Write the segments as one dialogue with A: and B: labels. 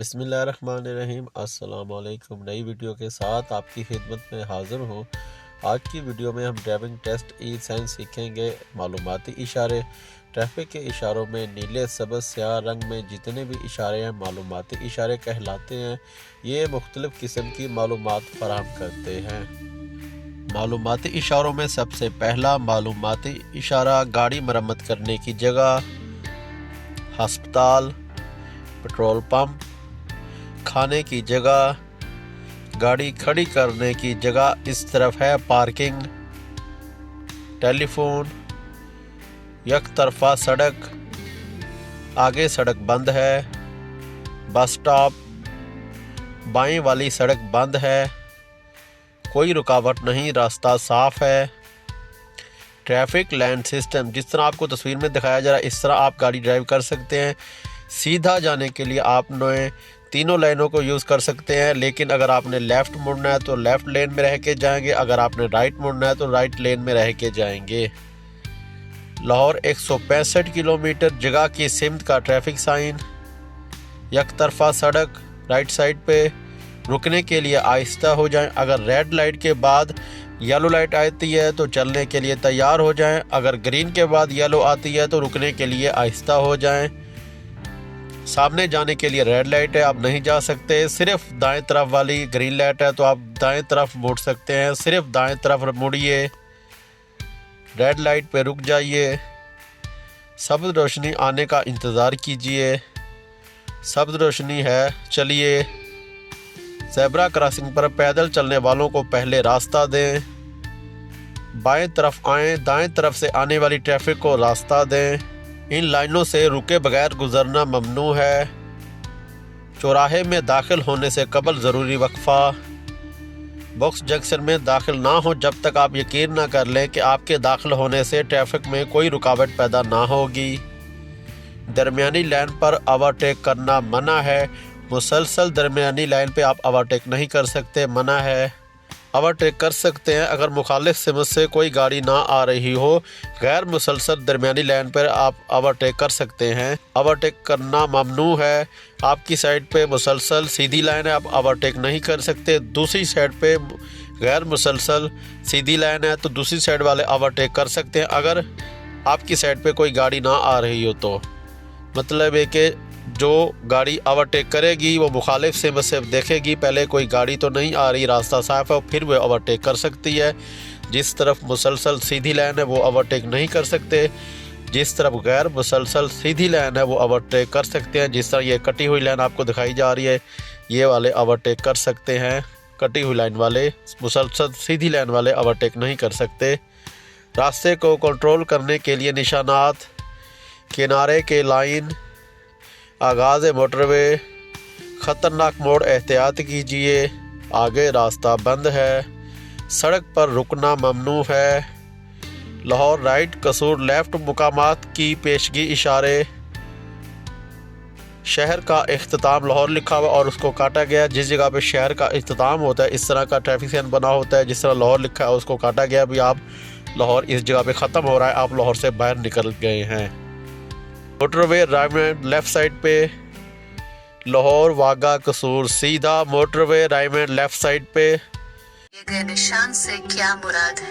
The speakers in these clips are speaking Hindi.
A: बिस्मिल्लाहिर्रहमानिर्रहीम। अस्सलाम वालेकुम। नई वीडियो के साथ आपकी खिदमत में हाज़िर हूँ। आज की वीडियो में हम ड्राइविंग टेस्ट ई साइंस सीखेंगे। मालूमाती इशारे। ट्रैफिक के इशारों में नीले, सब्ज़, स्याह रंग में जितने भी इशारे हैं मालूमाती इशारे कहलाते हैं। ये मुख्तलिफ़ किस्म की मालूमात फराहम करते हैं। मालूमाती इशारों में सबसे पहला मालूमाती इशारा गाड़ी मरम्मत करने की जगह, हस्पताल, पेट्रोल पंप, खाने की जगह, गाड़ी खड़ी करने की जगह इस तरफ है पार्किंग, टेलीफोन, एक तरफा सड़क, आगे सड़क बंद है, बस स्टॉप, बाएं वाली सड़क बंद है, कोई रुकावट नहीं, रास्ता साफ है। ट्रैफिक लाइन सिस्टम, जिस तरह आपको तस्वीर में दिखाया जा रहा है इस तरह आप गाड़ी ड्राइव कर सकते हैं। सीधा जाने के लिए आपने तीनों लाइनों को यूज़ कर सकते हैं, लेकिन अगर आपने लेफ़्ट मुड़ना है तो लेफ़्ट लेन में रह के जाएंगे, अगर आपने राइट मुड़ना है तो राइट लेन में रह के जाएंगे। लाहौर 165 किलोमीटर जगह की सिमत का ट्रैफिक साइन, एक तरफा सड़क, राइट साइड पे, रुकने के लिए आहिस्ता हो जाएं। अगर रेड लाइट के बाद येलो लाइट आती है तो चलने के लिए तैयार हो जाएं, अगर ग्रीन के बाद येलो आती है तो रुकने के लिए आहिस्ता हो जाएं। सामने जाने के लिए रेड लाइट है, आप नहीं जा सकते। सिर्फ दाएं तरफ वाली ग्रीन लाइट है तो आप दाएं तरफ मुड़ सकते हैं, सिर्फ दाएं तरफ मुड़िए, रेड लाइट पे रुक जाइए। सब्ज़ रोशनी आने का इंतज़ार कीजिए, सब्ज़ रोशनी है, चलिए। ज़ेब्रा क्रॉसिंग पर पैदल चलने वालों को पहले रास्ता दें, बाएं तरफ आएं, दाएं तरफ से आने वाली ट्रैफिक को रास्ता दें। इन लाइनों से रुके बगैर गुजरना ममनू है। चौराहे में दाखिल होने से कबल ज़रूरी वक्फा। बॉक्स जंक्शन में दाखिल ना हो जब तक आप यकीन ना कर लें कि आपके दाखिल होने से ट्रैफिक में कोई रुकावट पैदा ना होगी। दरमियानी लाइन पर ओवरटेक करना मना है। मुसलसल दरमियानी लाइन पे आप ओवरटेक नहीं कर सकते, मना है। ओवरटेक कर सकते हैं अगर मुखालिफ सिमत से कोई गाड़ी ना आ रही हो। गैर मुसलसल दरमियानी लाइन पर आप ओवरटेक कर सकते हैं। ओवरटेक करना ममनू है। आपकी साइड पे मुसलसल सीधी लाइन है, आप ओवरटेक नहीं कर सकते। दूसरी साइड पे गैर मुसलसल सीधी लाइन है तो दूसरी साइड वाले ओवरटेक कर सकते हैं अगर आपकी साइड पे कोई गाड़ी ना आ रही हो तो। मतलब है कि जो गाड़ी ओवरटेक करेगी वो मुखालिफ से देखेगी पहले कोई गाड़ी तो नहीं आ रही, रास्ता साफ है, फिर वो ओवरटेक कर सकती है। जिस तरफ मुसलसल सीधी लाइन है वो ओवरटेक नहीं कर सकते, जिस तरफ गैर मुसलसल सीधी लाइन है वो ओवरटेक कर सकते हैं। जिस तरह ये कटी हुई लाइन आपको दिखाई जा रही है, ये वाले ओवरटेक कर सकते हैं, कटी हुई लाइन वाले। मुसलसल सीधी लाइन वाले ओवरटेक नहीं कर सकते। रास्ते को कंट्रोल करने के लिए निशानात, किनारे के लाइन, आगाज़ मोटरवे, ख़तरनाक मोड़ एहतियात कीजिए, आगे रास्ता बंद है, सड़क पर रुकना ममनू है। लाहौर राइट, कसूर लेफ़्ट मुकामात की पेशगी इशारे। शहर का इख्तिताम लाहौर लिखा हुआ और उसको काटा गया। जिस जगह पे शहर का इख्तिताम होता है इस तरह का ट्रैफिक साइन बना होता है, जिस तरह लाहौर लिखा है उसको काटा गया। भी आप लाहौर इस जगह पे ख़त्म हो रहा है, आप लाहौर से बाहर निकल गए हैं। मोटरवे राइट लेफ़्ट साइड पे, लाहौर वागा कसूर सीधा मोटरवे राइट लेफ़्ट साइड पे।
B: दिए गए निशान से क्या मुराद है?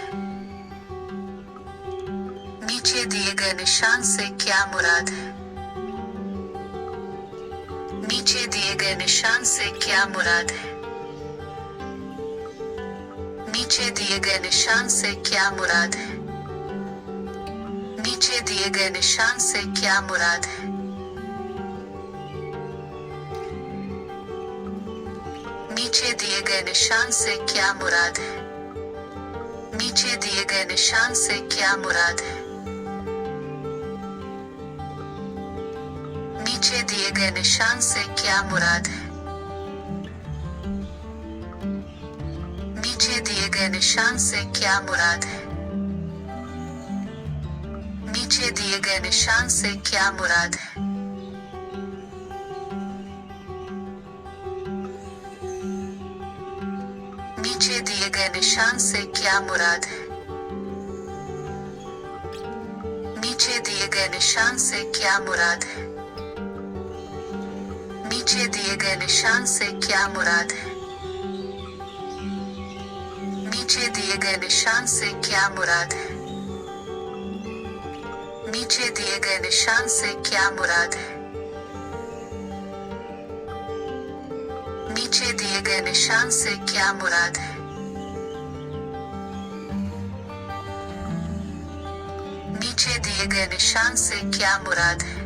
B: नीचे दिए गए निशान से क्या मुराद है? नीचे दिए गए निशान से क्या मुराद है? नीचे दिए गए निशान से क्या मुराद है? नीचे दिए गए निशान से क्या मुराद है? नीचे दिए गए निशान से क्या मुराद है? नीचे दिए गए निशान से क्या मुराद है? नीचे दिए गए निशान से क्या मुराद है? नीचे दिए गए निशान से क्या मुराद है? नीचे दिए गए निशान से क्या मुराद है? नीचे दिए गए निशान से क्या मुराद है? नीचे दिए गए निशान से क्या मुराद है? नीचे दिए दिए गए निशान से क्या मुराद है? नीचे दिए गए निशान से क्या मुराद है? नीचे दिए गए निशान से क्या मुराद है? नीचे दिए गए निशान से क्या मुराद है? नीचे दिए गए निशान से क्या मुराद है?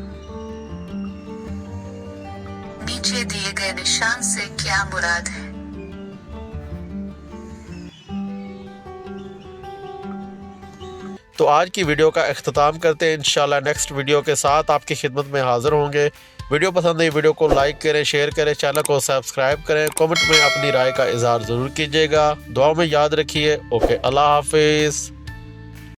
B: नीचे दिए गए निशान से क्या मुराद है?
A: तो आज की वीडियो का अख्ताम करते हैं। इंशाल्लाह नेक्स्ट वीडियो के साथ आपकी खिदमत में हाज़िर होंगे। वीडियो पसंद आई वीडियो को लाइक करें, शेयर करें, चैनल को सब्सक्राइब करें, कमेंट में अपनी राय का इज़हार ज़रूर कीजिएगा। दुआ में याद रखिए। ओके, अल्लाह हाफिज़।